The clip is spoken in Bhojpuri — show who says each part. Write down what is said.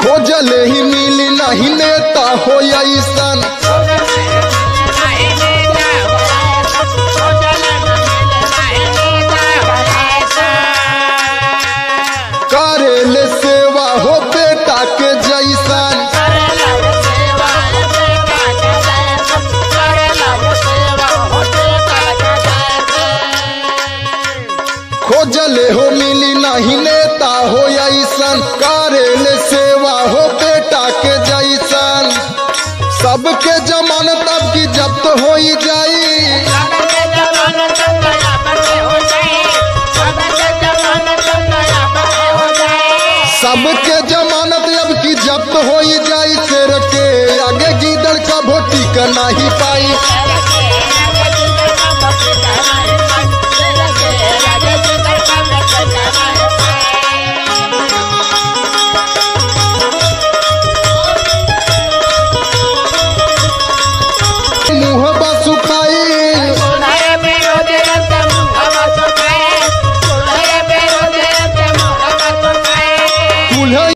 Speaker 1: खोजले ही मिली नहीं नेता हो ऐसन करेले सेवा हो बेटा के जैसन खोजले हो मिली नहीं नेता हो ऐसन करेले सेवा हो बेटा के जैसन सबके जमानत अब की जब्त हो जाई सबके जमानत अब की जब्त हो जाई शेर के आगे गीदड़ का भोटी का नहीं पा